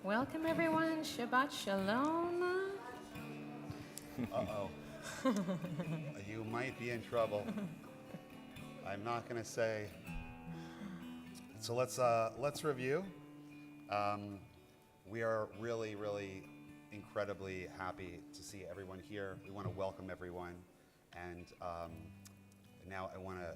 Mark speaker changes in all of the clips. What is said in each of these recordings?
Speaker 1: Welcome, everyone. Shabbat Shalom.
Speaker 2: Uh-oh. You might be in trouble. I'm not going to say. So let's review. We are really, really incredibly happy to see everyone here. We want to welcome everyone. And now I want to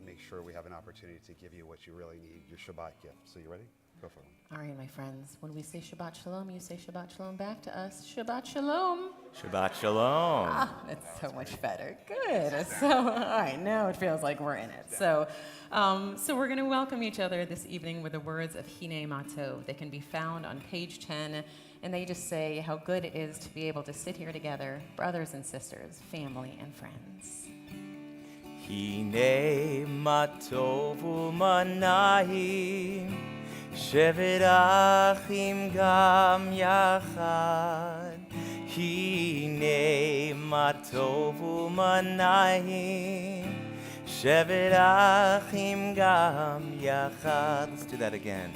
Speaker 2: make sure we have an opportunity to give you what you really need, your Shabbat gift. So you ready? Go for it.
Speaker 1: All right, my friends. When we say Shabbat Shalom, you say Shabbat Shalom back to us. Shabbat Shalom.
Speaker 3: Shabbat Shalom.
Speaker 1: That's so much better. Good. So, all right, now it feels like we're in it. So we're going to welcome each other this evening with the words of Hine Matov. They can be found on page 10, and they just say how good it is to be able to sit here together, brothers and sisters, family and friends.
Speaker 3: Hine matov u'manayim shevet achim gam yachad. Hine matov u'manayim shevet achim gam yachad. Let's do that again.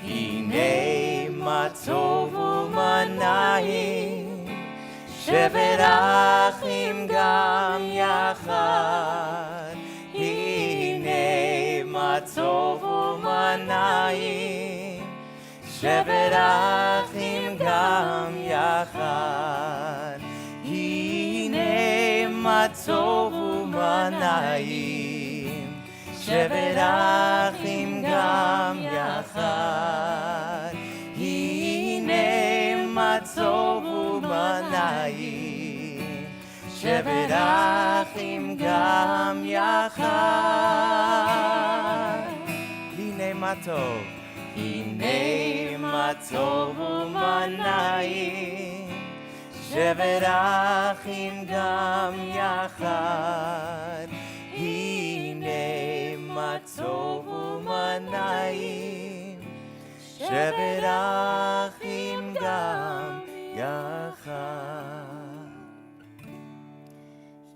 Speaker 3: Hine matov u'manayim shevet achim gam yachad. Hine matov u'manayim shevet achim gam yachad. Hine matov u'manayim shevet achim gam yachad. Hine matov u'manayim shevet achim gam yachad. Hine matov, hine matov u'manayim shevet achim gam yachad. Hine matov u'manayim shevet achim gam yachad.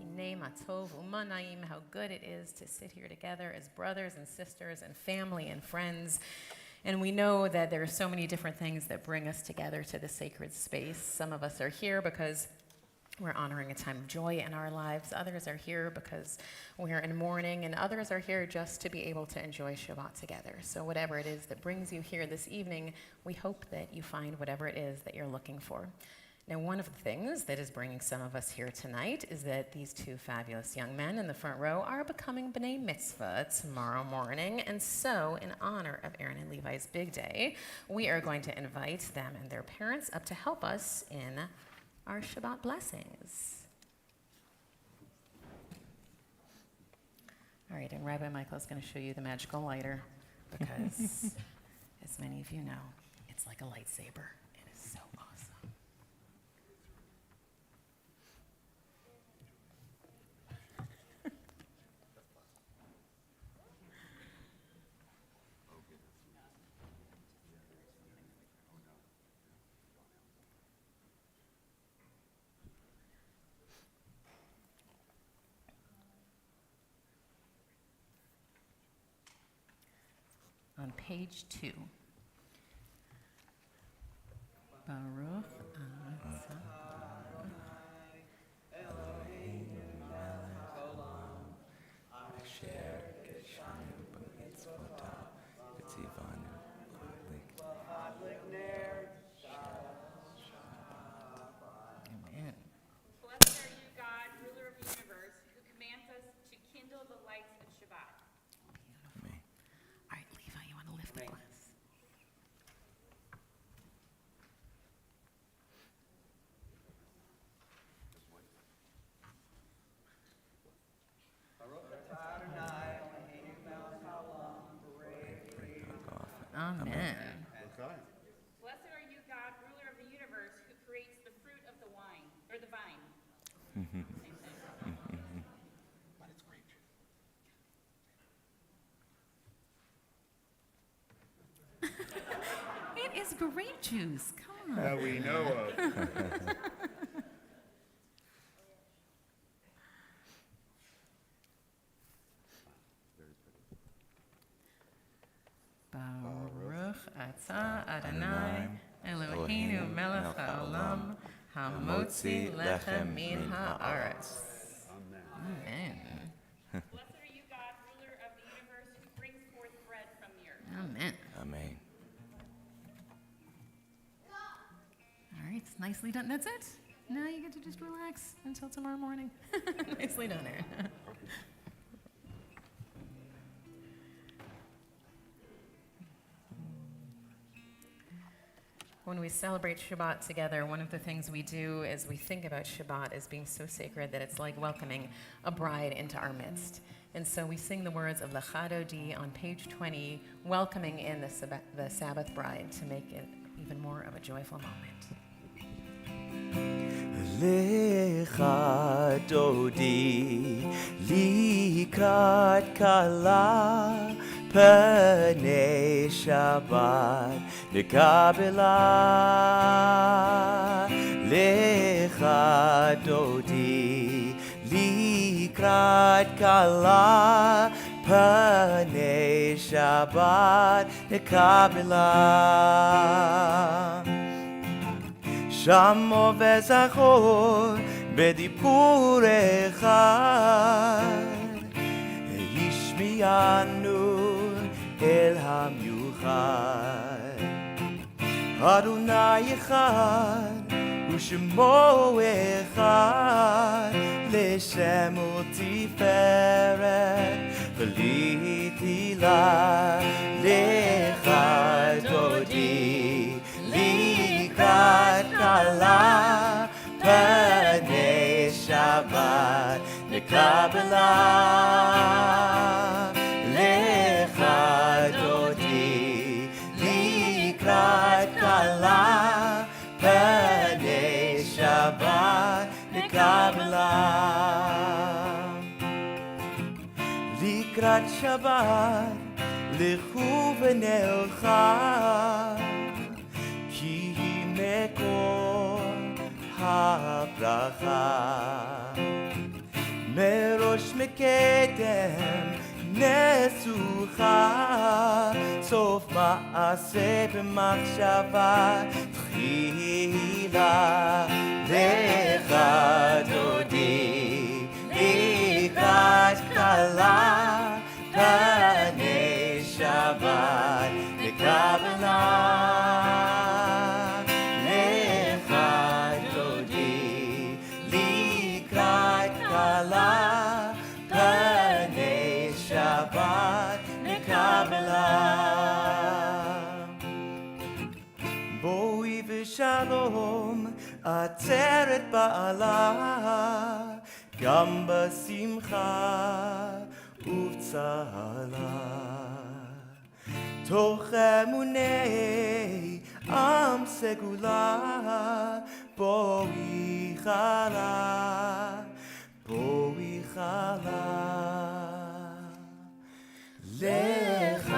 Speaker 1: Hine Matov u'manayim, how good it is to sit here together as brothers and sisters and family and friends. And we know that there are so many different things that bring us together to the sacred space. Some of us are here because we're honoring a time of joy in our lives. Others are here because we're in mourning, and others are here just to be able to enjoy Shabbat together. So whatever it is that brings you here this evening, we hope that you find whatever it is that you're looking for. Now, one of the things that is bringing some of us here tonight is that these two fabulous young men in the front row are becoming B'nai Mitzvah tomorrow morning. And so, in honor of Aaron and Levi's big day, we are going to invite them and their parents up to help us in our Shabbat blessings. All right, and Rabbi Michael is going to show you the magical lighter because, as many of you know, it's like a lightsaber. It is so awesome. On page 2. Baruch Atah. Amen.
Speaker 4: Blessed are you, God, ruler of the universe, who commands us to kindle the lights of Shabbat.
Speaker 1: All right, Levi, you want to lift the glass? Amen.
Speaker 2: Okay.
Speaker 4: Blessed are you, God, ruler of the universe, who creates the fruit of the wine, or the vine. Same thing.
Speaker 2: But it's great.
Speaker 1: It is grape juice. Come on.
Speaker 2: That we know of.
Speaker 1: Baruch atah Adonai Eloheinu melech haolam hamotzi lechem min haaretz.
Speaker 2: Amen.
Speaker 1: Amen.
Speaker 4: Blessed are you, God, ruler of the universe, who brings forth bread from the earth.
Speaker 1: Amen.
Speaker 3: Amen.
Speaker 1: All right, nicely done. That's it. Now you get to just relax until tomorrow morning. Nicely done, Aaron. When we celebrate Shabbat together, one of the things we do is we think about Shabbat as being so sacred that it's like welcoming a bride into our midst. And so we sing the words of Lecha Dodi on page 20, welcoming in the Sabbath bride to make it even more of a joyful moment.
Speaker 3: Lecha Dodi likrat kala Pnei Shabbat Nekabela Lecha Dodi Likrat Kala Pnei Shabbat Nekabela Shamo וזכור בדיבור אחד השמיענו אל המיוחד אדוני אחד ושמו אחד לשם ותפארת בליתי לה לך דודי לקראת כלה פני שבת נקבלה לך דודי לקראת כלה פני שבת נקבלה לקראת שבת לכו ונלכה כי היא מקום הברכה מראש מקדם נסוכה סוף מעשה במחשבה תחילה לך דודי לקראת כלה פני שבת נקבלה לך דודי לקראת כלה פני שבת נקבלה בואי ושלום עצרת בעלה גם בשמחה ובצלה. תוך אמוני עם סגולה, בואי חלה, בואי חלה. לך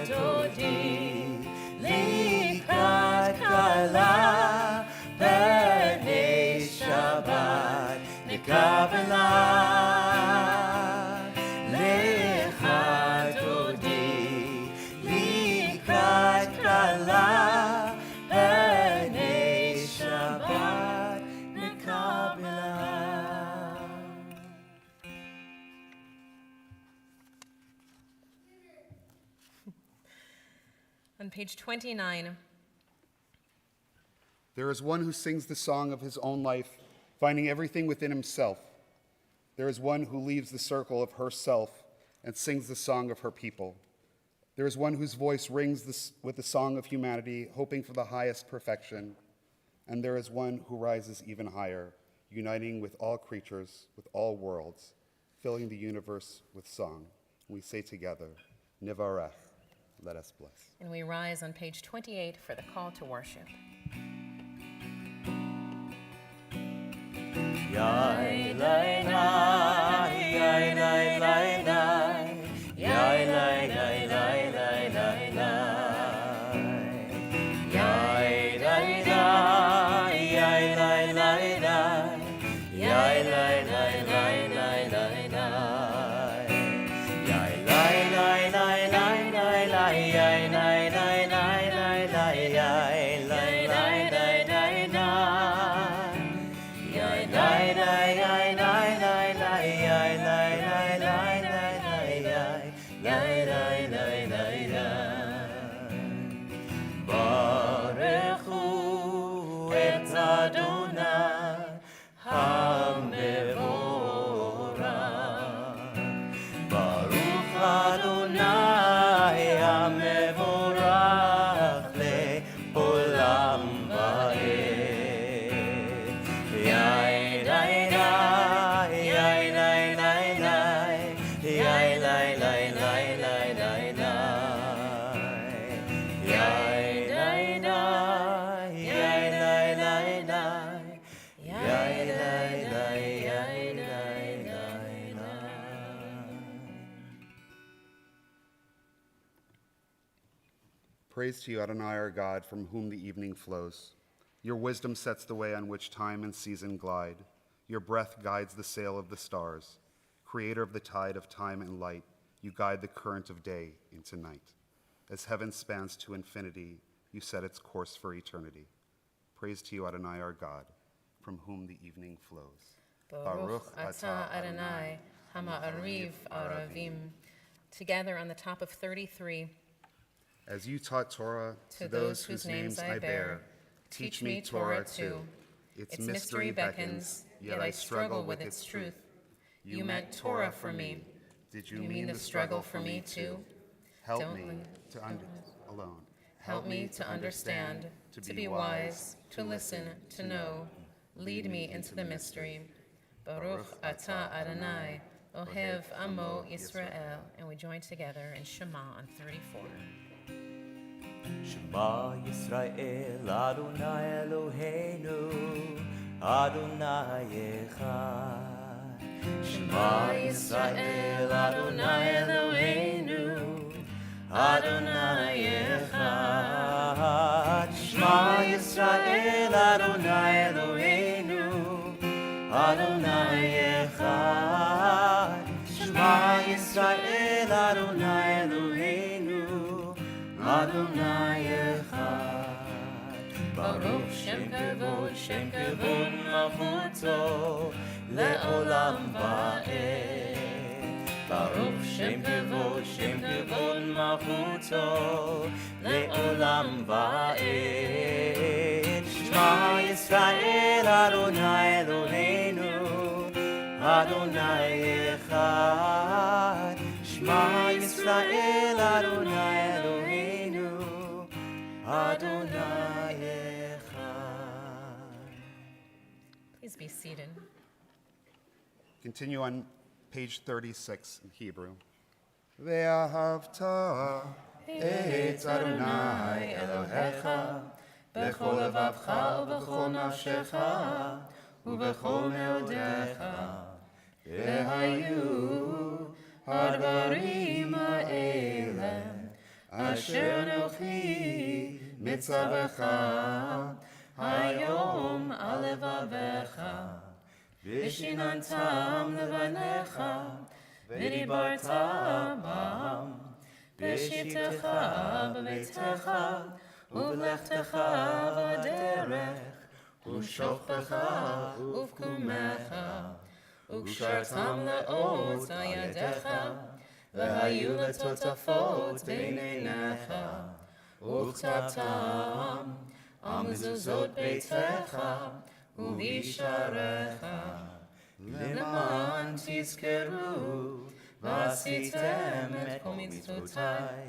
Speaker 3: דודי לקראת כלה, בני שבת נקבלה. לך דודי לקראת כלה, בני שבת נקבלה.
Speaker 1: On page 29,
Speaker 2: There is one who sings the song of his own life, finding everything within himself. There is one who leaves the circle of herself and sings the song of her people. There is one whose voice rings with the song of humanity, hoping for the highest perfection. And there is one who rises even higher, uniting with all creatures, with all worlds, filling the universe with song. We say together, Nivarech, let us bless.
Speaker 1: and we rise on page 28 for the call to worship.
Speaker 3: Yai lai lai, yai lai lai lai, yai lai lai lai lai lai lai. Yai lai lai, yai lai lai lai, yai lai lai lai lai lai lai. Yai lai lai lai lai lai lai, yai lai lai lai lai lai, yai lai lai lai lai lai. Yai lai lai lai lai lai lai, yai lai lai lai lai lai lai, yai lai lai lai lai. Barechu et Adonai hamevorach. Baruch Adonai hamevorach le'olam va'ed. Yai lai lai, yai lai lai lai, yai lai lai lai lai lai lai. Yai lai lai, yai lai lai lai, yai lai lai, yai lai lai lai.
Speaker 2: Praise to you, Adonai, our God, from whom the evening flows. Your wisdom sets the way on which time and season glide. Your breath guides the sail of the stars. Creator of the tide of time and light, you guide the current of day into night. As heaven spans to infinity, you set its course for eternity. Praise to you, Adonai, our God, from whom the evening flows.
Speaker 1: Baruch atah Adonai, hama'ariv aravim. Together on the top of 33,
Speaker 2: As you taught Torah to those whose names I bear, teach me Torah too. Its mystery beckons, yet I struggle with its truth. You meant Torah for me. Did you mean the struggle for me too? Help me to alone.
Speaker 1: Help me to understand, to be wise, to listen, to know. Lead me into the mystery. Baruch atah Adonai, ohev amo Yisrael. And we join together in Shema on 34.
Speaker 3: Shema Yisrael, Adonai Eloheinu, Adonai Echad. Shema Yisrael, Adonai Eloheinu, Adonai Echad. Shema Yisrael, Adonai Eloheinu, Adonai Echad. Shema Yisrael, Adonai Eloheinu, Adonai Echad. Baruch Shem Kavod Malchuto Le'olam Va'ed. Baruch Shem Kavod Malchuto Le'olam Va'ed. Shema Yisrael Adonai Eloheinu, Adonai Echad. Shema Yisrael Adonai Eloheinu, Adonai Echad.
Speaker 1: Please be seated.
Speaker 2: Continue on page 36 in Hebrew. Ve'ahavta et Adonai Elohecha
Speaker 3: bechol levavcha ubechol nafshecha ubechol meodecha. Vehayu hadvarim ha'ele asher anochi mitzavecha hayom al levavecha v'shinantam levanecha v'dibarta bam v'shivtecha b'beitecha ובלכתך בדרך, ושוכבך ובקומך, וקשרתם לאות על ידיך, והיו לטוטפות בין עיניך, וכתבתם על מזוזות ביתך ובישעריך, למען תזכרו ועשיתם את כל מצוותיי,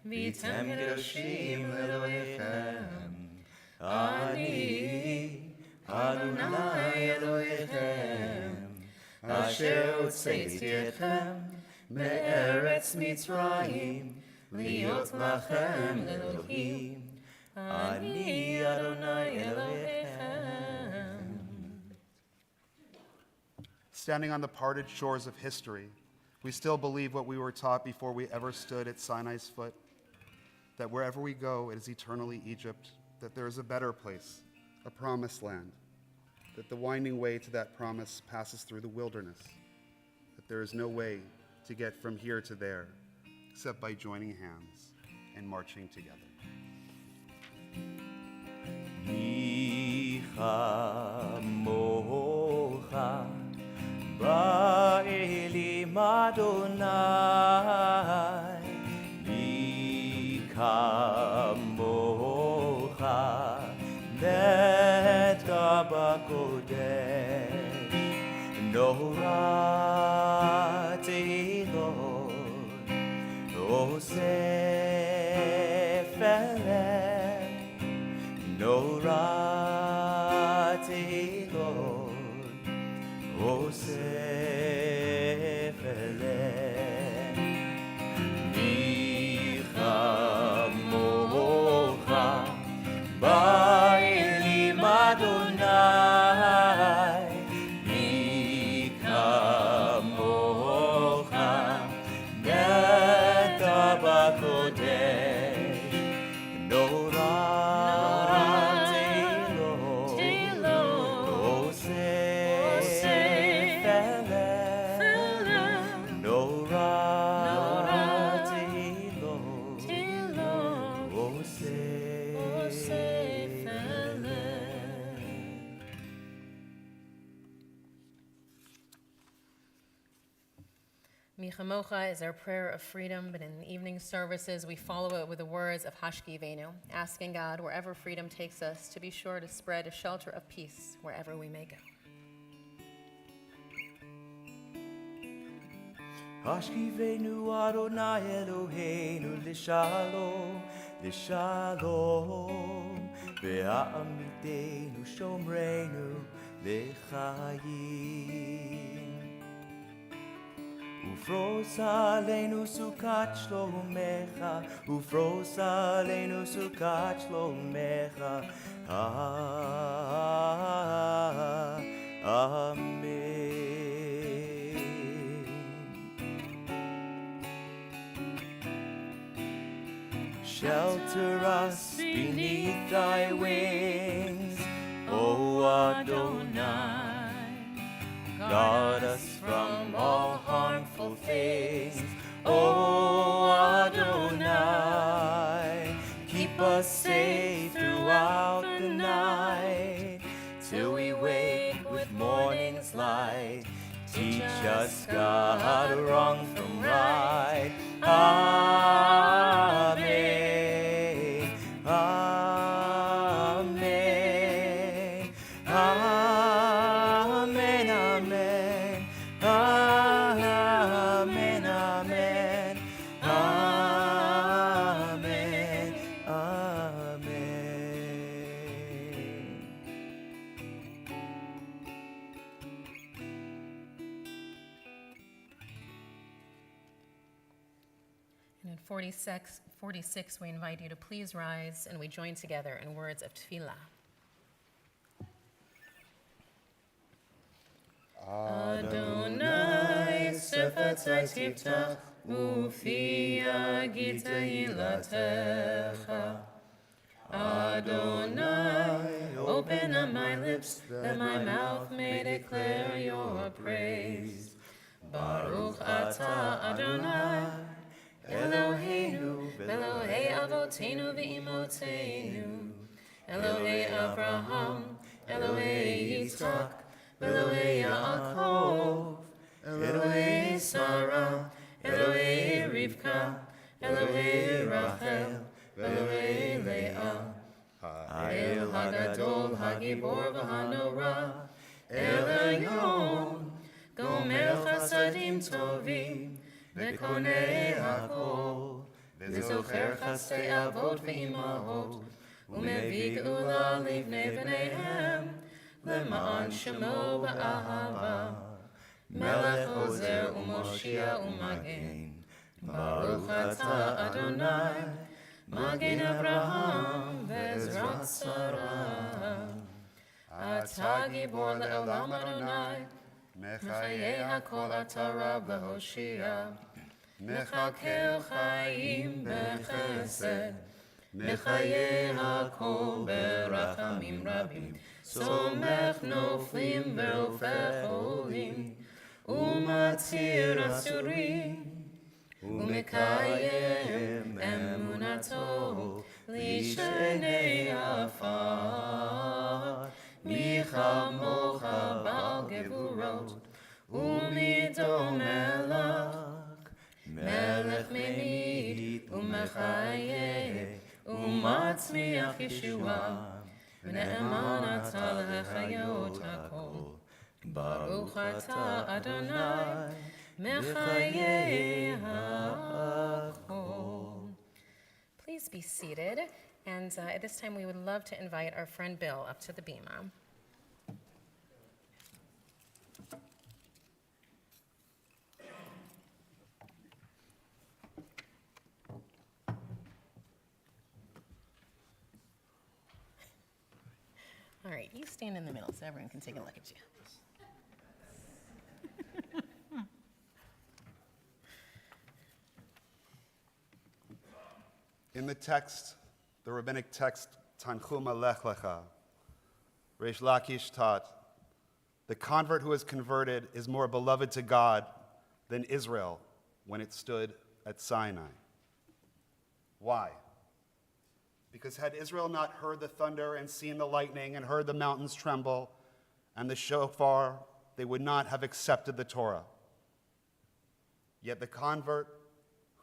Speaker 3: והייתם קדושים לאלוהיכם. אני אדוני אלוהיכם, אשר הוצאתי אתכם מארץ מצרים, להיות לכם אלוהים. אני אדוני אלוהיכם.
Speaker 2: Standing on the parted shores of history, we still believe what we were taught before we ever stood at Sinai's foot, that wherever we go, it is eternally Egypt, that there is a better place, a promised land, that the winding way to that promise passes through the wilderness, that there is no way to get from here to there except by joining hands and marching together.
Speaker 3: Micha mocha ba'elim Adonai, Micha mocha neta b'kodesh, norati Lord, osef elem, norati Lord, osef elem. Micha mocha ba'elim Adonai, Micha mocha neta b'kodesh, norati Lord, osef elem, norati Lord, osef elem.
Speaker 1: Michamocha is our prayer of freedom, but in the evening services, we follow it with the words of Hashkivenu, asking God, wherever freedom takes us, to be sure to spread a shelter of peace wherever we may go.
Speaker 3: Hashkivenu Adonai Eloheinu l'shalom, l'shalom, ve'amitenu shomreinu l'chayim. Ufros aleinu sukat shlomecha, ufros aleinu sukat shlomecha. Amen. Shelter us beneath thy wings, O Adonai. Guard us from all harmful things, O Adonai. Keep us safe throughout the night, till we wake with morning's light. Teach us, God, wrong from right. Amen. Amen. Amen. Amen. Amen. Amen. Amen.
Speaker 1: And in 46, we invite you to please rise and we join together in words of tefillah. Adonai, sefatai tiftach, ufi agita ilatecha. Adonai, open up my lips, that my mouth may declare your praise. Baruch atah Adonai, Eloheinu, Elohei Avotenu v'Imotenu, Elohei Abraham, Elohei Yitzchak, Elohei Yaakov, Elohei Sarah, Elohei Rivka, Elohei Rachel, Elohei Leah, El Hagadol, Hagibor v'Hanora, El Elyon, Gomer Chasadim Tovim, V'konei Hakol, V'zocher Chasdei Avot v'Imahot, U'mevii Geula Livnei B'neihem, L'ma'an Shemo B'ahava, Melech Ozer U'Moshia U'Magen, Baruch Atah Adonai, Magen Avraham V'Ezrat Sarah, Atah Gibor Le'olam Adonai, Mechayei HaKol Atah Rab L'Hoshia, Mechakel Chaim B'Chesed, Mechayei HaKol B'Rachamim Rabim, Somech Noflim V'Rofech Olim, U'Matzir Asurim, U'Mekayem Emunato L'Shenei Afar, Michamocha Ba'al Gevurot, U'Mido Melech, Melech Menid, U'Mechayeh, U'Matzmiach Yeshua, V'ne'eman atah l'chayot hakol, Baruch atah Adonai, Mechayeh hakol. Please be seated, and at this time we would love to invite our friend Bill up to the bima. All right, you stand in the middle so everyone can take a look at you.
Speaker 2: In the text, the rabbinic text, Tanchuma Lech Lecha, Reish Lakish taught, the convert who is converted is more beloved to God than Israel when it stood at Sinai. Why? Because had Israel not heard the thunder and seen the lightning and heard the mountains tremble and the shofar, they would not have accepted the Torah. Yet the convert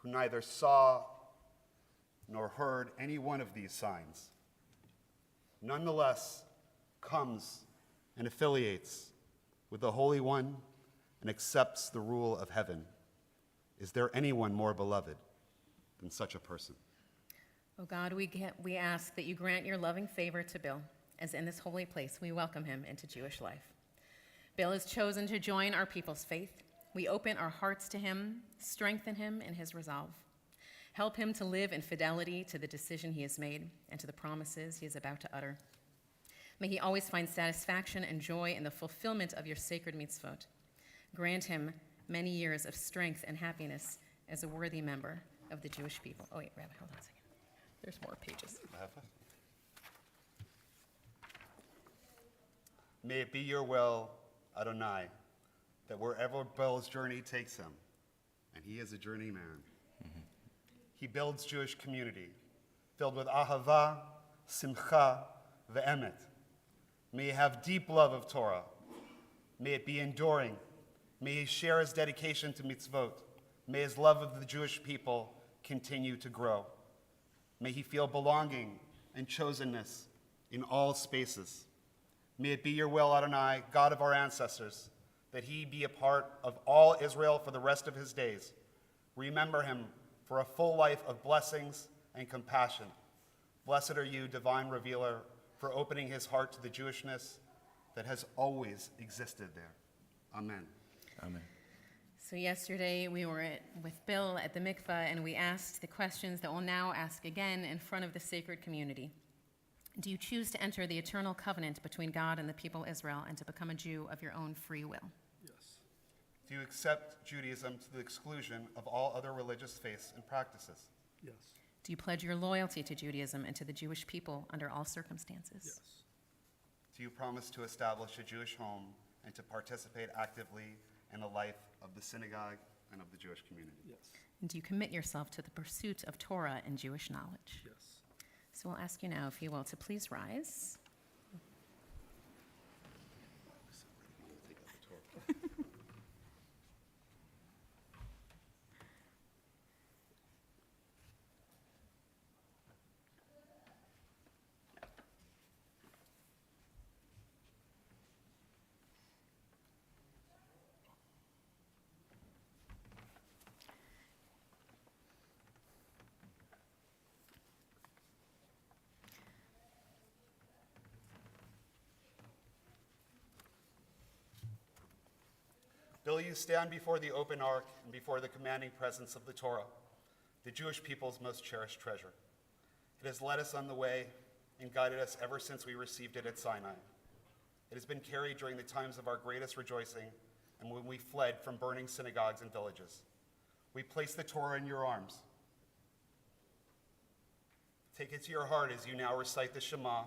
Speaker 2: who neither saw nor heard any one of these signs, nonetheless comes and affiliates with the Holy One and accepts the rule of heaven. Is there anyone more beloved than such a person?
Speaker 1: Oh God, we ask that you grant your loving favor to Bill, as in this holy place we welcome him into Jewish life. Bill has chosen to join our people's faith. We open our hearts to him, strengthen him in his resolve. Help him to live in fidelity to the decision he has made and to the promises he is about to utter. May he always find satisfaction and joy in the fulfillment of your sacred mitzvot. Grant him many years of strength and happiness as a worthy member of the Jewish people. Oh wait, Rabbi, hold on a second. There's more pages.
Speaker 2: May it be your will, Adonai, that wherever Bill's journey takes him, and he is a journeyman, he builds Jewish community filled with ahava, simcha, ve'emet. May he have deep love of Torah. May it be enduring. May he share his dedication to mitzvot. May his love of the Jewish people continue to grow. May he feel belonging and chosenness in all spaces. May it be your will, Adonai, God of our ancestors, that he be a part of all Israel for the rest of his days. Remember him for a full life of blessings and compassion. Blessed are you, divine revealer, for opening his heart to the Jewishness that has always existed there. Amen.
Speaker 3: Amen.
Speaker 1: So yesterday we were with Bill at the mikvah, and we asked the questions that we'll now ask again in front of the sacred community. Do you choose to enter the eternal covenant between God and the people Israel and to become a Jew of your own free will?
Speaker 5: Yes.
Speaker 2: Do you accept Judaism to the exclusion of all other religious faiths and practices?
Speaker 5: Yes.
Speaker 1: Do you pledge your loyalty to Judaism and to the Jewish people under all circumstances?
Speaker 5: Yes.
Speaker 2: Do you promise to establish a Jewish home and to participate actively in the life of the synagogue and of the Jewish community?
Speaker 5: Yes.
Speaker 1: And do you commit yourself to the pursuit of Torah and Jewish knowledge?
Speaker 5: Yes.
Speaker 1: So we'll ask you now, if you will, to please rise.
Speaker 2: Bill, you stand before the open ark and before the commanding presence of the Torah, the Jewish people's most cherished treasure. It has led us on the way and guided us ever since we received it at Sinai. It has been carried during the times of our greatest rejoicing and when we fled from burning synagogues and villages. We place the Torah in your arms. Take it to your heart as you now recite the Shema,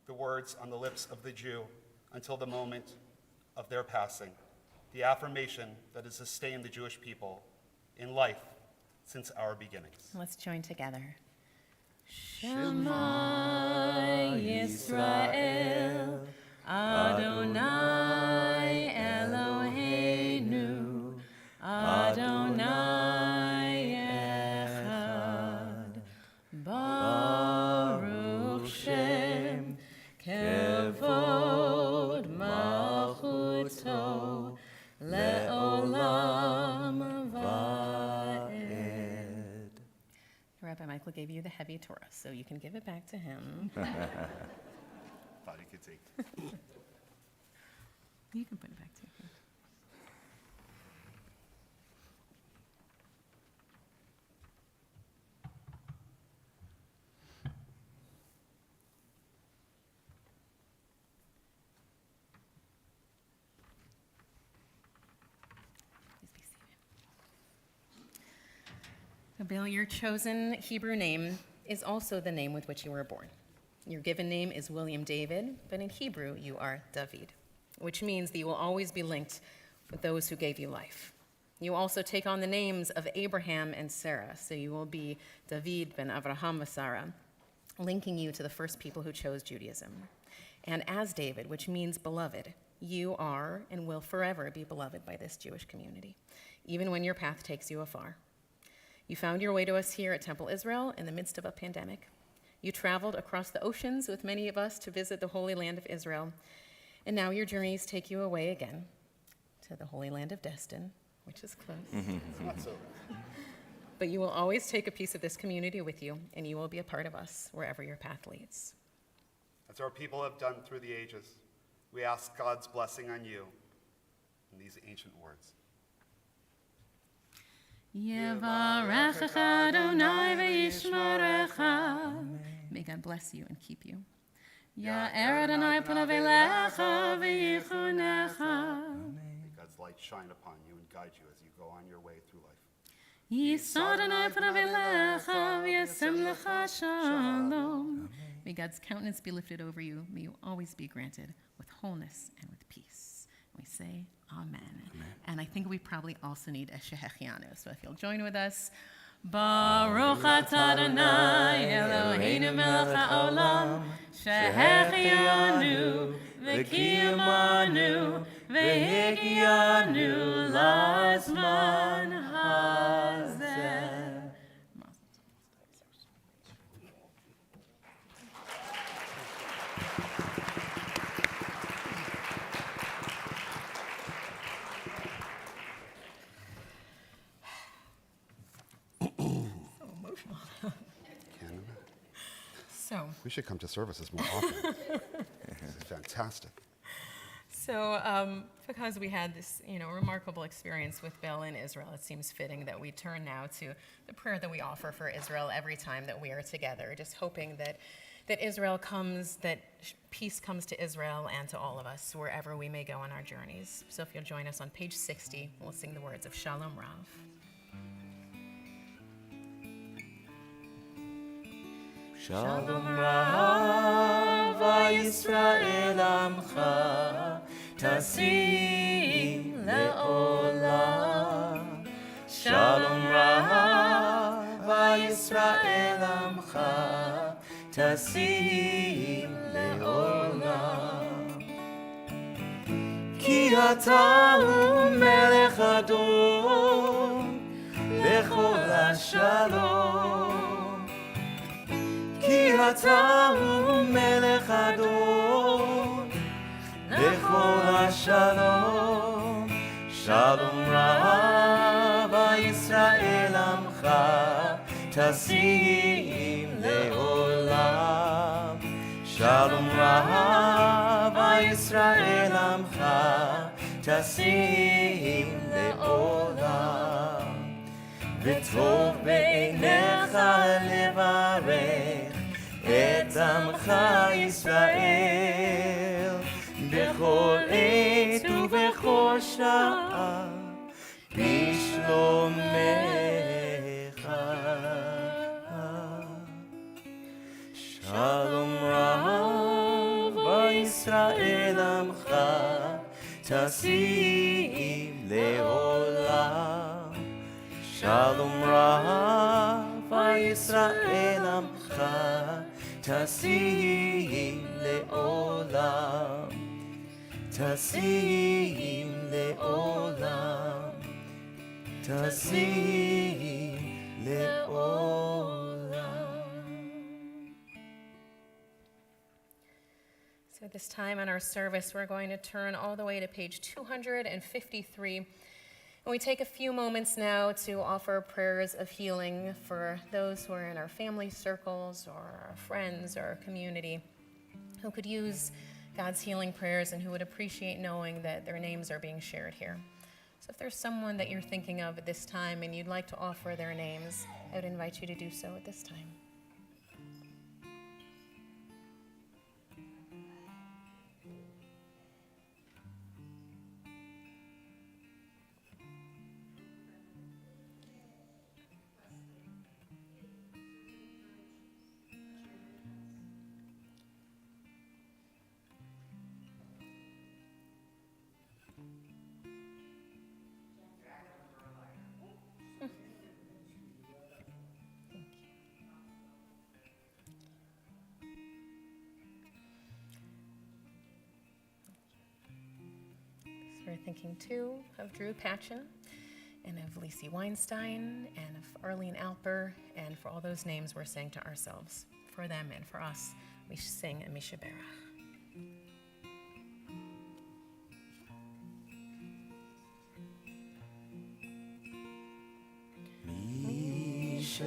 Speaker 2: the words on the lips of the Jew until the moment of their passing, the affirmation that has sustained the Jewish people in life since our beginnings.
Speaker 1: Let's join together. Shema Yisrael, Adonai Eloheinu, Adonai Echad, Baruch Shem, Kevod Malchuto, Le'olam Va'ed. Rabbi Michael gave you the heavy Torah, so you can give it back to him.
Speaker 2: Thought you could take.
Speaker 1: You can put it back to him. Please be seated. So, Bill, your chosen Hebrew name is also the name with which you were born. Your given name is William David, but in Hebrew you are David, which means that you will always be linked with those who gave you life. You also take on the names of Abraham and Sarah, so you will be David ben Avraham v'Sarah, linking you to the first people who chose Judaism. And as David, which means beloved, you are and will forever be beloved by this Jewish community, even when your path takes you afar. You found your way to us here at Temple Israel in the midst of a pandemic. You traveled across the oceans with many of us to visit the Holy Land of Israel, and now your journeys take you away again to the Holy Land of Destin, which is close.
Speaker 2: It's not so bad.
Speaker 1: But you will always take a piece of this community with you, and you will be a part of us wherever your path leads.
Speaker 2: As our people have done through the ages, we ask God's blessing on you in these ancient words.
Speaker 1: Yevarechecha Adonai v'yishmerecha. May God bless you and keep you. Ya'er Adonai panav elecha v'yichunecha.
Speaker 2: May God's light shine upon you and guide you as you go on your way through life.
Speaker 1: Yisod Adonai panav elecha v'yasem lecha shalom. May God's countenance be lifted over you. May you always be granted with wholeness and with peace. We say amen. And I think we probably also need a shehechianu. So if you'll join with us. Baruch atah Adonai Eloheinu melech haolam shehechianu v'kiyamanu v'higianu lazman hazeh. So
Speaker 2: We should come to services more often. This is fantastic.
Speaker 1: Because we had this, remarkable experience with Bill in Israel, it seems fitting that we turn now to the prayer that we offer for Israel every time that we are together, just hoping that Israel comes, that peace comes to Israel and to all of us, wherever we may go on our journeys. So if you'll join us on page 60, we'll sing the words of Shalom Rav.
Speaker 3: Shalom Rav Yisrael Amcha Tasim Le'olam. Shalom Rav Yisrael Amcha Tasim Le'olam. Ki ata hu melech adon lechol hashalom. Ki ata hu melech adon lechol hashalom. Shalom Rav Yisrael Amcha Tasim Le'olam. Shalom Rav Yisrael Amcha Tasim Le'olam. V'tov be'einecha levarech et Amcha Yisrael bechol עת ובכל שעה בשלומך. Shalom Rav Yisrael Amcha Tasim Le'olam. Shalom Rav Yisrael Amcha Tasim Le'olam. Tasim Le'olam. Tasim Le'olam.
Speaker 1: So at this time in our service, we're going to turn all the way to page 253. And we take a few moments now to offer prayers of healing for those who are in our family circles or our friends or our community who could use God's healing prayers and who would appreciate knowing that their names are being shared here. So if there's someone that you're thinking of at this time and you'd like to offer their names, I would invite you to do so at this time. We're thinking too of Drew Patchen and of Lacey Weinstein and of Arlene Alper, and for all those names we're saying to ourselves. For them and for us, we sing a Mishaberach.
Speaker 3: Mishaberach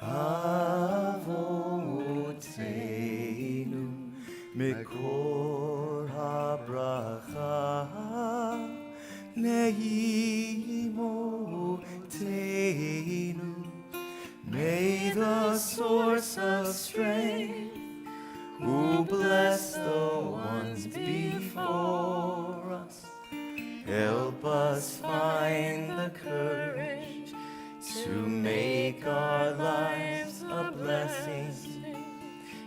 Speaker 3: Avotenu Mekor habracha Neimotenu. May the source of strength, who bless the ones before us, help us find the courage to make our lives a blessing,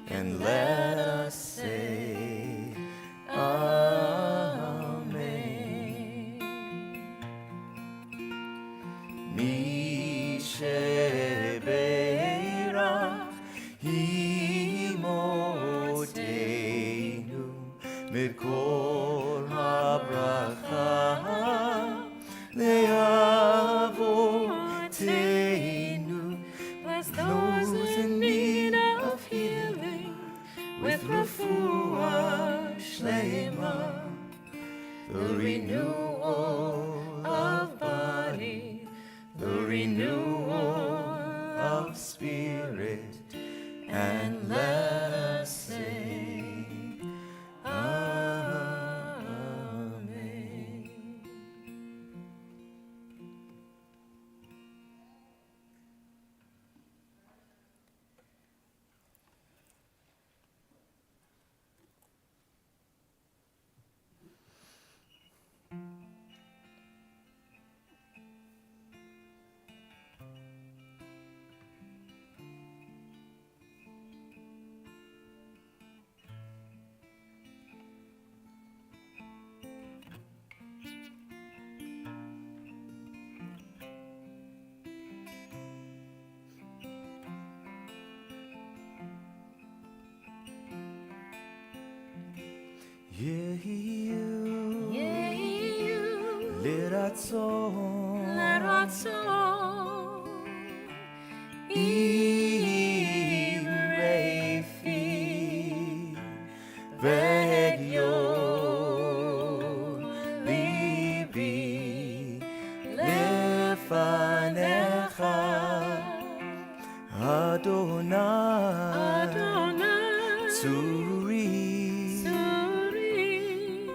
Speaker 3: and let us say Amen. Misheberach Imotenu Mekor habracha Le'avotenu.
Speaker 1: Bless those in need of healing with refuah shlema,
Speaker 3: The renewal of body, the renewal of spirit, and let us say Yehiyu
Speaker 1: Yehiyu
Speaker 3: liratzon
Speaker 1: leratzon
Speaker 3: Irefi Vegyon Libi Lefanecha Adonai
Speaker 1: Adonai
Speaker 3: Tsuri
Speaker 1: Suri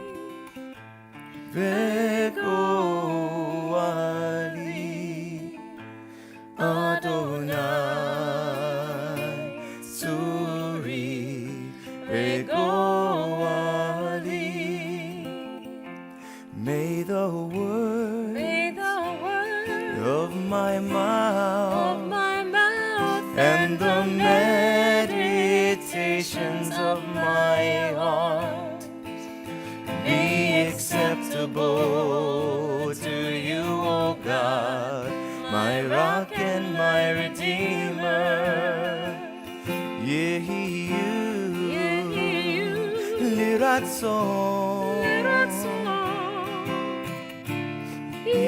Speaker 3: Vegoali Adonai Tsuri Vegoali. May the word
Speaker 1: May the word
Speaker 3: of my
Speaker 1: of
Speaker 3: mouth
Speaker 1: my mouth
Speaker 3: and the meditations of my heart be acceptable to you, O God, my rock and my redeemer. Yehiyu liratzon Irefi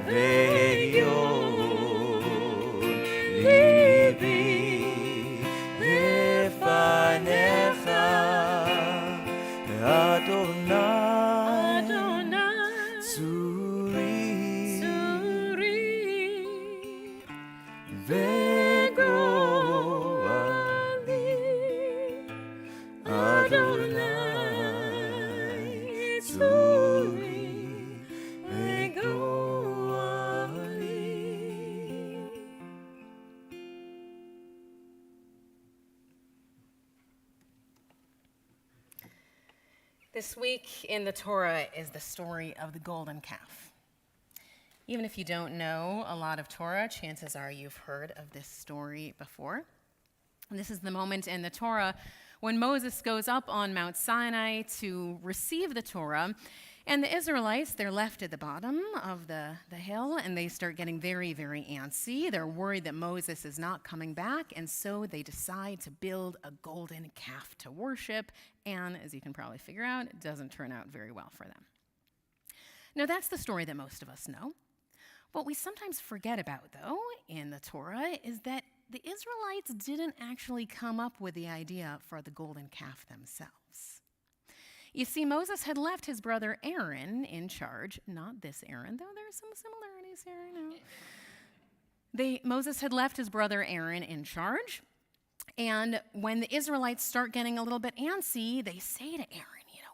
Speaker 3: Vegyon Libi Lefanecha Adonai Tsuri Vegoali Adonai Tsuri Vegoali.
Speaker 1: This week in the Torah is the story of the golden calf. Even if you don't know a lot of Torah, chances are you've heard of this story before. And this is the moment in the Torah when Moses goes up on Mount Sinai to receive the Torah, and the Israelites, they're left at the bottom of the hill, and they start getting very, very antsy. They're worried that Moses is not coming back, and so they decide to build a golden calf to worship, and as you can probably figure out, it doesn't turn out very well for them. Now, that's the story that most of us know. What we sometimes forget about, though, in the Torah is that the Israelites didn't actually come up with the idea for the golden calf themselves. You see, Moses had left his brother Aaron in charge, not this Aaron, though there are some similarities here, I know. Moses had left his brother Aaron in charge, and when the Israelites start getting a little bit antsy, they say to Aaron,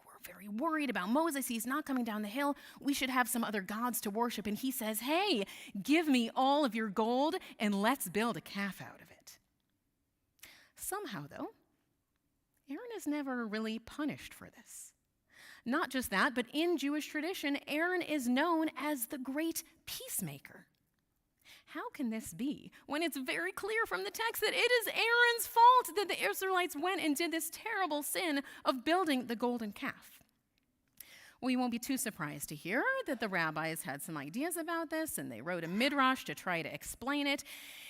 Speaker 1: we're very worried about Moses. He's not coming down the hill. We should have some other gods to worship. And he says, hey, give me all of your gold and let's build a calf out of it. Somehow, though, Aaron is never really punished for this. Not just that, but in Jewish tradition, Aaron is known as the great peacemaker. How can this be when it's very clear from the text that it is Aaron's fault that the Israelites went and did this terrible sin of building the golden calf? Well, you won't be too surprised to hear that the rabbis had some ideas about this, and they wrote a midrash to try to explain it.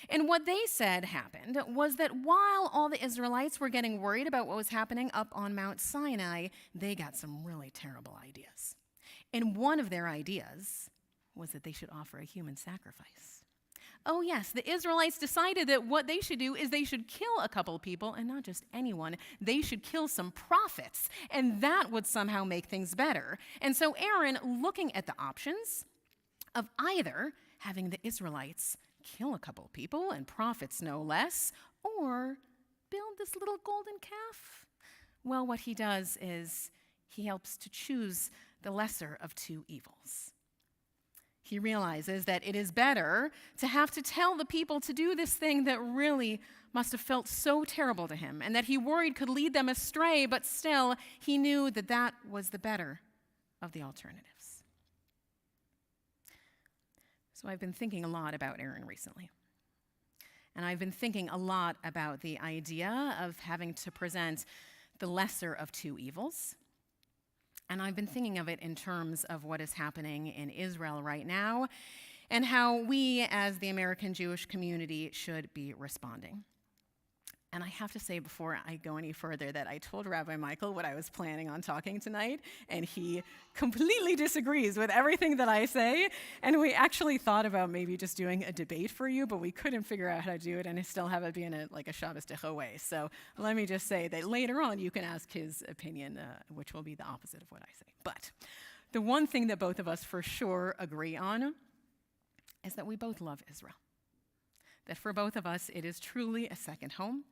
Speaker 1: And what they said happened was that while all the Israelites were getting worried about what was happening up on Mount Sinai, they got some really terrible ideas. And one of their ideas was that they should offer a human sacrifice. Oh yes, the Israelites decided that what they should do is they should kill a couple of people, and not just anyone. They should kill some prophets, and that would somehow make things better. And so Aaron, looking at the options of either having the Israelites kill a couple of people, and prophets no less, or build this little golden calf, well, what he does is he helps to choose the lesser of two evils. He realizes that it is better to have to tell the people to do this thing that really must have felt so terrible to him and that he worried could lead them astray, but still he knew that that was the better of the alternatives. So I've been thinking a lot about Aaron recently. And I've been thinking a lot about the idea of having to present the lesser of two evils. And I've been thinking of it in terms of what is happening in Israel right now and how we as the American Jewish community should be responding. And I have to say before I go any further that I told Rabbi Michael what I was planning on talking tonight, and he completely disagrees with everything that I say. And we actually thought about maybe just doing a debate for you, but we couldn't figure out how to do it and still have it be in a Shabbos Ticha way. So let me just say that later on you can ask his opinion, which will be the opposite of what I say. But the one thing that both of us for sure agree on is that we both love Israel. That for both of us, it is truly a second home.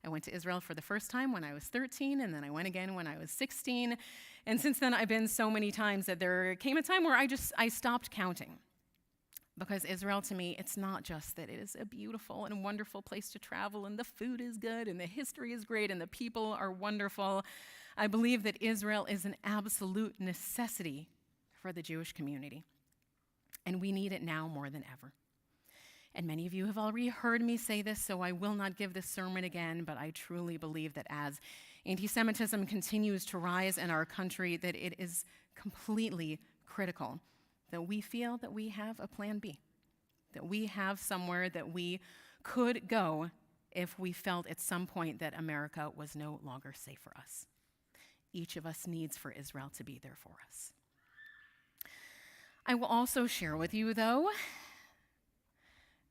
Speaker 1: I went to Israel for the first time when I was 13, and then I went again when I was 16. And since then, I've been so many times that there came a time where I stopped counting. Because Israel, to me, it's not just that it is a beautiful and wonderful place to travel, and the food is good, and the history is great, and the people are wonderful. I believe that Israel is an absolute necessity for the Jewish community. And we need it now more than ever. And many of you have already heard me say this, so I will not give this sermon again, but I truly believe that as anti-Semitism continues to rise in our country, that it is completely critical that we feel that we have a plan B, that we have somewhere that we could go if we felt at some point that America was no longer safe for us. Each of us needs for Israel to be there for us. I will also share with you, though,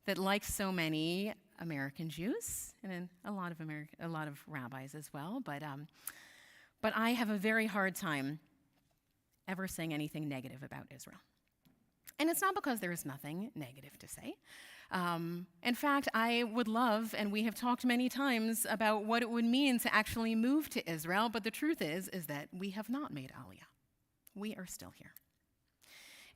Speaker 1: that like so many American Jews, and a lot of rabbis as well, but I have a very hard time ever saying anything negative about Israel. And it's not because there is nothing negative to say. In fact, I would love, and we have talked many times about what it would mean to actually move to Israel, but the truth is that we have not made Aliyah. We are still here.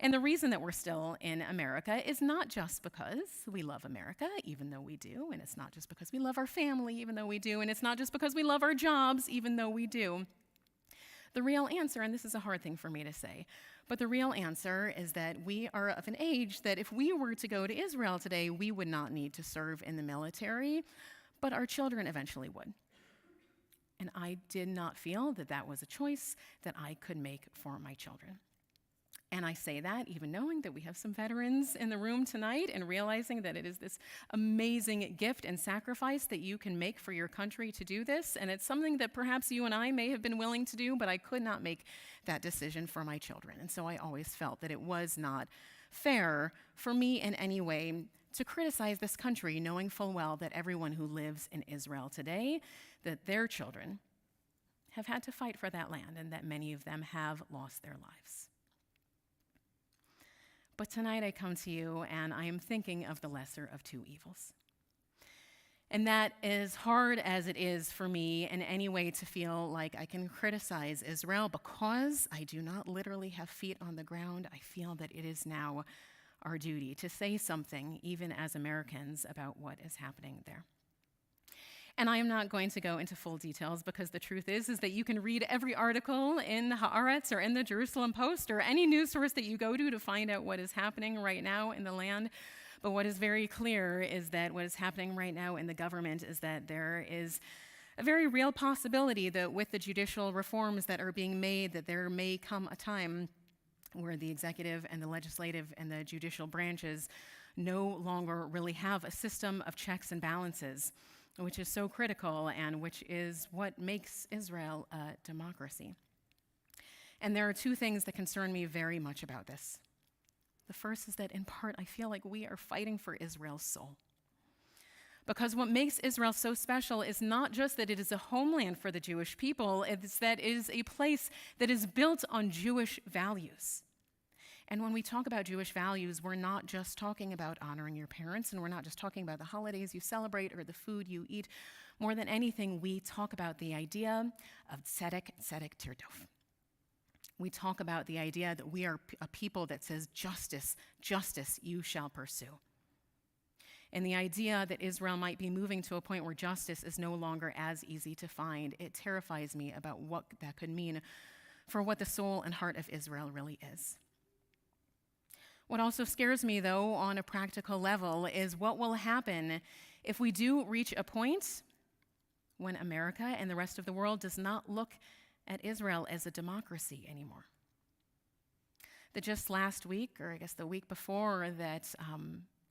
Speaker 1: And the reason that we're still in America is not just because we love America, even though we do, and it's not just because we love our family, even though we do, and it's not just because we love our jobs, even though we do. The real answer, and this is a hard thing for me to say, but the real answer is that we are of an age that if we were to go to Israel today, we would not need to serve in the military, but our children eventually would. And I did not feel that that was a choice that I could make for my children. And I say that even knowing that we have some veterans in the room tonight and realizing that it is this amazing gift and sacrifice that you can make for your country to do this. And it's something that perhaps you and I may have been willing to do, but I could not make that decision for my children. And so I always felt that it was not fair for me in any way to criticize this country, knowing full well that everyone who lives in Israel today, that their children have had to fight for that land and that many of them have lost their lives. But tonight I come to you and I am thinking of the lesser of two evils. And that, as hard as it is for me in any way to feel like I can criticize Israel, because I do not literally have feet on the ground, I feel that it is now our duty to say something, even as Americans, about what is happening there. And I am not going to go into full details because the truth is that you can read every article in Haaretz or in the Jerusalem Post or any news source that you go to find out what is happening right now in the land. But what is very clear is that what is happening right now in the government is that there is a very real possibility that with the judicial reforms that are being made, that there may come a time where the executive and the legislative and the judicial branches no longer really have a system of checks and balances, which is so critical and which is what makes Israel a democracy. And there are two things that concern me very much about this. The first is that in part, I feel like we are fighting for Israel's soul. Because what makes Israel so special is not just that it is a homeland for the Jewish people, it's that it is a place that is built on Jewish values. And when we talk about Jewish values, we're not just talking about honoring your parents, and we're not just talking about the holidays you celebrate or the food you eat. More than anything, we talk about the idea of tzedek tirdof. We talk about the idea that we are a people that says justice, justice you shall pursue. And the idea that Israel might be moving to a point where justice is no longer as easy to find, it terrifies me about what that could mean for what the soul and heart of Israel really is. What also scares me, though, on a practical level, is what will happen if we do reach a point when America and the rest of the world does not look at Israel as a democracy anymore. That just last week, or I guess the week before, that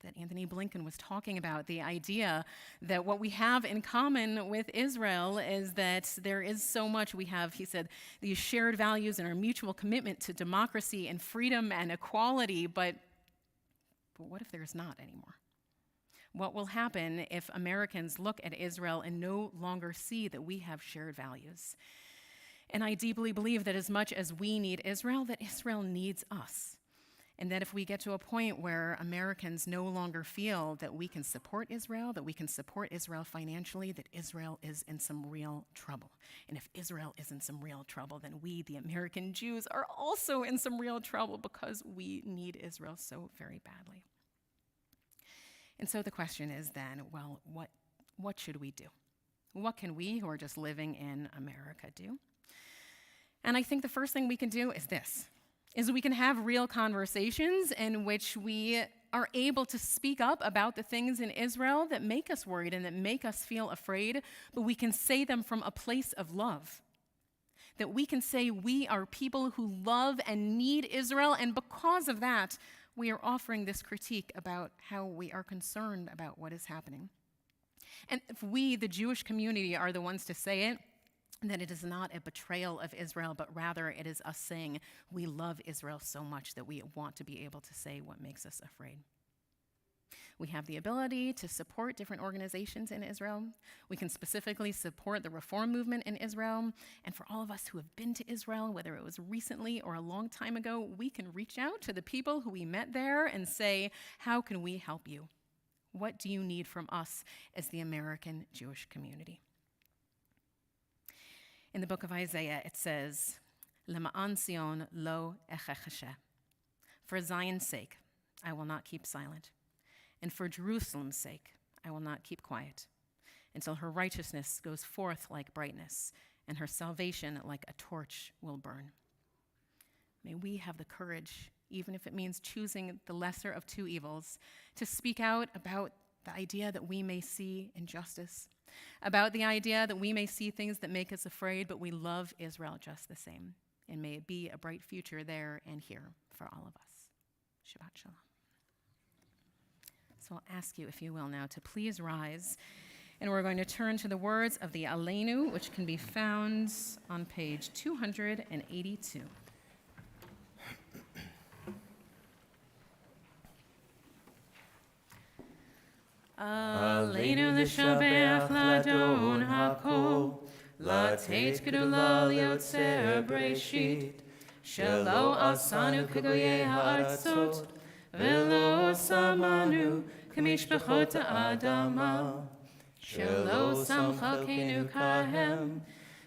Speaker 1: that Anthony Blinken was talking about, the idea that what we have in common with Israel is that there is so much. We have, he said, these shared values and our mutual commitment to democracy and freedom and equality, but what if there's not anymore? What will happen if Americans look at Israel and no longer see that we have shared values? And I deeply believe that as much as we need Israel, that Israel needs us. And that if we get to a point where Americans no longer feel that we can support Israel, that we can support Israel financially, that Israel is in some real trouble. And if Israel is in some real trouble, then we, the American Jews, are also in some real trouble because we need Israel so very badly. And so the question is then, well, what should we do? What can we who are just living in America do? And I think the first thing we can do is this, is we can have real conversations in which we are able to speak up about the things in Israel that make us worried and that make us feel afraid, but we can say them from a place of love. That we can say we are people who love and need Israel, and because of that, we are offering this critique about how we are concerned about what is happening. And if we, the Jewish community, are the ones to say it, then it is not a betrayal of Israel, but rather it is us saying we love Israel so much that we want to be able to say what makes us afraid. We have the ability to support different organizations in Israel. We can specifically support the reform movement in Israel. And for all of us who have been to Israel, whether it was recently or a long time ago, we can reach out to the people who we met there and say, how can we help you? What do you need from us as the American Jewish community? In the book of Isaiah, it says, Lema'an Zion lo echechashe. For Zion's sake, I will not keep silent. And for Jerusalem's sake, I will not keep quiet, until her righteousness goes forth like brightness, and her salvation like a torch will burn. May we have the courage, even if it means choosing the lesser of two evils, to speak out about the idea that we may see injustice, about the idea that we may see things that make us afraid, but we love Israel just the same. And may it be a bright future there and here for all of us. Shabbat Shalom. So I'll ask you, if you will now, to please rise. And we're going to turn to the words of the Aleinu, which can be found on page 282. Aleinu l'shabach l'adon hakol, l'teit gedola liotzer breshit, shelo asanu kegoyei ha'arzot, velo samanu k'mishpachot ha'adama, shelo samchakenu kahem,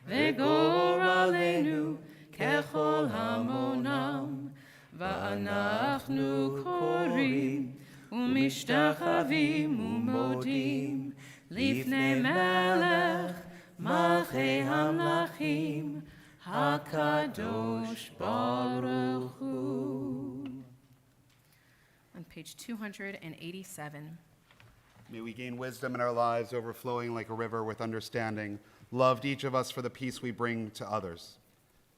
Speaker 1: v'gor aleinu kechol hamonam, va'anachnu korim, ומשתחווים ומודים לפני מלך מלכי המלכים הקדוש ברוך הוא. On page 287.
Speaker 2: May we gain wisdom in our lives, overflowing like a river with understanding, loved each of us for the peace we bring to others.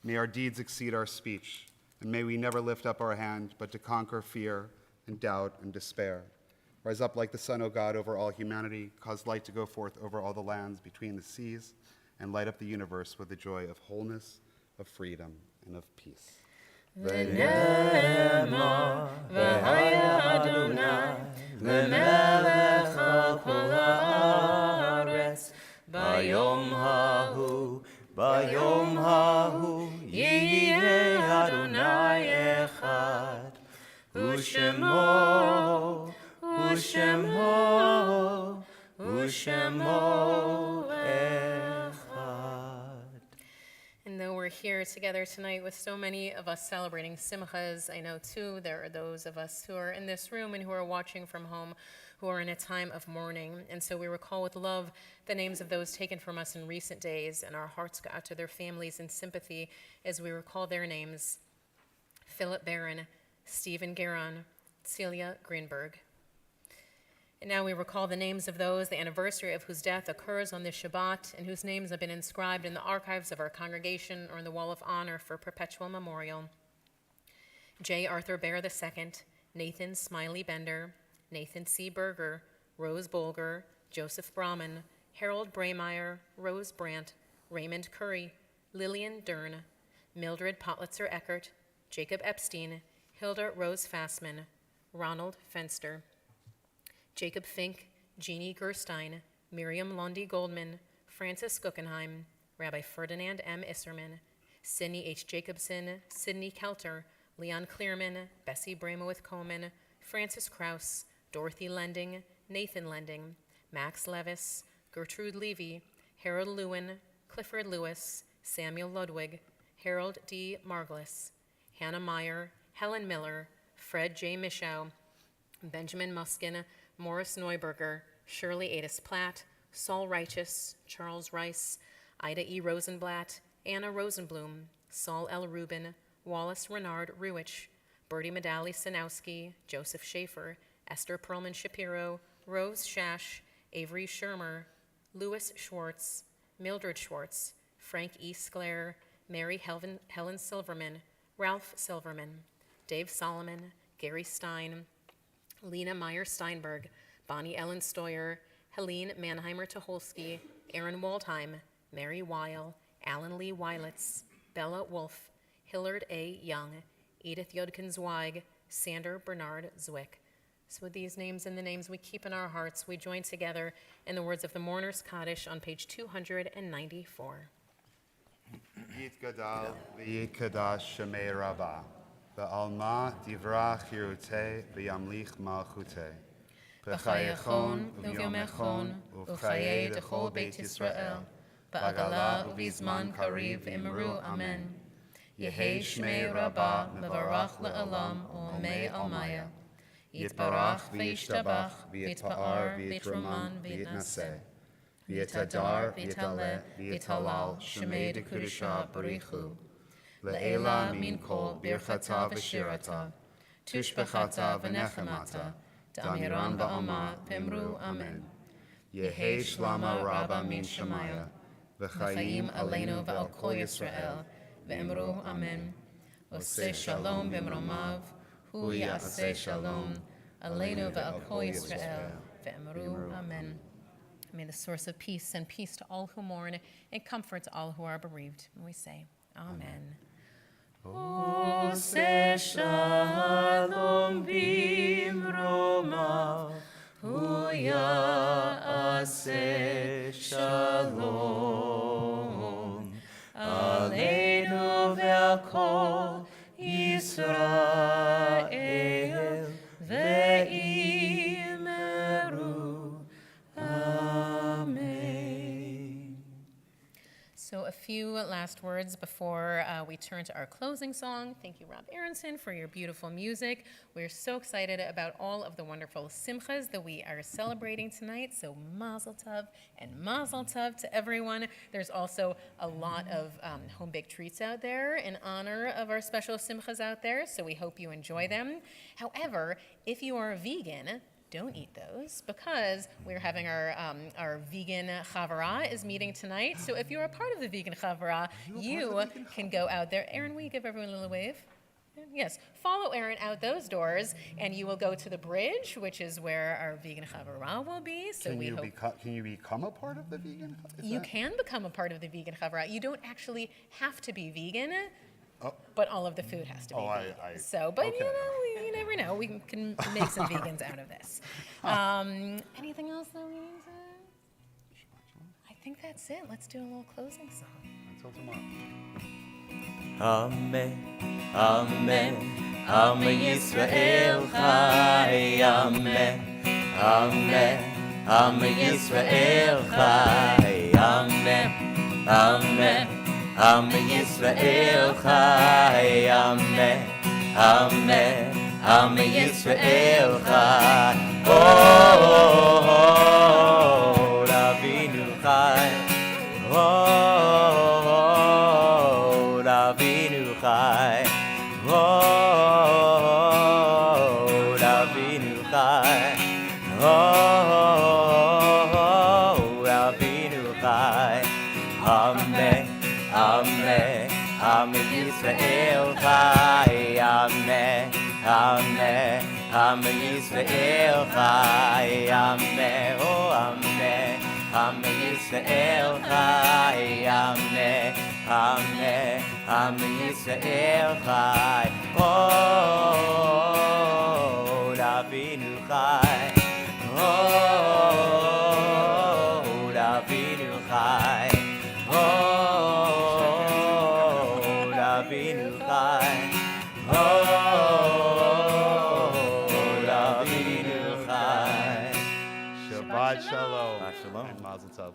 Speaker 2: May our deeds exceed our speech, and may we never lift up our hand, but to conquer fear and doubt and despair. Rise up like the sun, O God, over all humanity, cause light to go forth over all the lands between the seas, and light up the universe with the joy of wholeness, of freedom, and of peace.
Speaker 3: ונאמר, והיה אדוני למלך על כל הארץ, ביום ההוא יהיה אדוני אחד, ושמו אחד.
Speaker 1: And though we're here together tonight with so many of us celebrating simchas, I know too there are those of us who are in this room and who are watching from home who are in a time of mourning. And so we recall with love the names of those taken from us in recent days, and our hearts go out to their families in sympathy as we recall their names: Philip Barron, Stephen Guerin, Celia Greenberg. And now we recall the names of those, the anniversary of whose death occurs on this Shabbat, and whose names have been inscribed in the archives of our congregation or in the Wall of Honor for perpetual memorial: J. Arthur Bear II, Nathan Smiley Bender, Nathan C. Berger, Rose Bolger, Joseph Brahman, Harold Braymeyer, Rose Brandt, Raymond Curry, Lillian Dern, Mildred Potlitzer Eckert, Jacob Epstein, Hilda Rose Fassman, Ronald Fenster, Jacob Fink, Jeannie Gerstein, Miriam Lundy Goldman, Francis Guggenheim, Rabbi Ferdinand M. Isserman, Sidney H. Jacobson, Sidney Kelter, Leon Clearman, Bessie Bramowith Coleman, Francis Krause, Dorothy Lending, Nathan Lending, Max Levis, Gertrude Levy, Harold Lewin, Clifford Lewis, Samuel Ludwig, Harold D. Marglis, Hannah Meyer, Helen Miller, Fred J. Mischow, Benjamin Muskin, Morris Neuberger, Shirley Adis Platt, Saul Righteous, Charles Rice, Ida E. Rosenblatt, Anna Rosenblum, Saul L. Rubin, Wallace Renard Ruich, Bertie Medali Sinowski, Joseph Schaefer, Esther Perlman Shapiro, Rose Shash, Avery Shermer, Louis Schwartz, Mildred Schwartz, Frank E. Sclair, Mary Helen Silverman, Ralph Silverman, Dave Solomon, Gary Stein, Lena Meyer Steinberg, Bonnie Ellen Stoyer, Helene Mannheimer Tucholsky, Aaron Waldheim, Mary Weil, Alan Lee Weilitz, Bella Wolf, Hillard A. Young, Edith Yodkin Zweig, Sander Bernard Zwick. So with these names and the names we keep in our hearts, we join together in the words of the Mourner's Kaddish on page 294.
Speaker 2: Yit Gadal v'yit Kadash Shemei Rabbah v'alma divrach Yeruteh v'yamlich malchuteh
Speaker 1: B'chayachon u'vyomechon u'chayei d'chol Beit Yisrael ba'agala u'vizman kariv v'imru amen. Yehei Shmei Rabbah mevarach le'olam u'amei almaya. Yitbarach v'yishtabach v'yitpa'ar v'yitroman v'yitnaseh. V'yitadar v'yitaleh v'yitalal shemei d'kudusha barichu. Le'ela min kol birchata v'shirata. Tushbechata v'nechemata. Damiran ba'alma v'imru amen. Yehei shlama rabba min shemaya. V'chaim aleinu v'al kol Yisrael. V'imru amen. Oseh shalom b'mromav. Hu ya'aseh shalom. Aleinu v'al kol Yisrael. V'imru amen. May the source of peace send peace to all who mourn and comfort to all who are bereaved. And we say, Amen.
Speaker 3: Oseh shalom b'mromav, hu ya'aseh shalom. Aleinu ve'al kol Yisrael ve'imeru. Amen.
Speaker 1: So a few last words before we turn to our closing song. Thank you, Rob Aronson, for your beautiful music. We're so excited about all of the wonderful simchas that we are celebrating tonight. So mazel tov and mazel tov to everyone. There's also a lot of home-baked treats out there in honor of our special simchas out there, so we hope you enjoy them. However, if you are a vegan, don't eat those because we're having our vegan chavara is meeting tonight. So if you're a part of the vegan chavara, you can go out there. Aaron, will you give everyone a little wave? Yes. Follow Aaron out those doors, and you will go to the bridge, which is where our vegan chavara will be. So
Speaker 2: Can you become a part of the vegan?
Speaker 1: You can become a part of the vegan chavara. You don't actually have to be vegan. But all of the food has to be vegan. But
Speaker 2: okay.
Speaker 1: you never know. We can make some vegans out of this. Anything else that we need to say? I think that's it. Let's do a little closing song.
Speaker 2: Until tomorrow.
Speaker 3: Amen, Amen, Amen Yisrael Chai, Amen, Amen, Amen Yisrael Chai, Amen, Amen, Amen Yisrael Chai, Amen, Amen, Amen Yisrael Chai. Oh, Ravinu Chai. Oh, Ravinu Chai. Oh, Ravinu Chai. Oh, Ravinu Chai. Amen, Amen, Amen Yisrael Chai. Amen, Amen. Amen. Am Yisrael Chai. Amen. Oh, Amen. Am Yisrael Chai. Amen. Amen. Am Yisrael Chai. Oh, Rabbeinu Chai. Oh, Rabbeinu Chai. Oh, Rabbeinu Chai. Oh, Rabbeinu Chai.
Speaker 2: Shabbat Shalom.
Speaker 3: Shabbat Shalom.
Speaker 2: And Mazel Tov.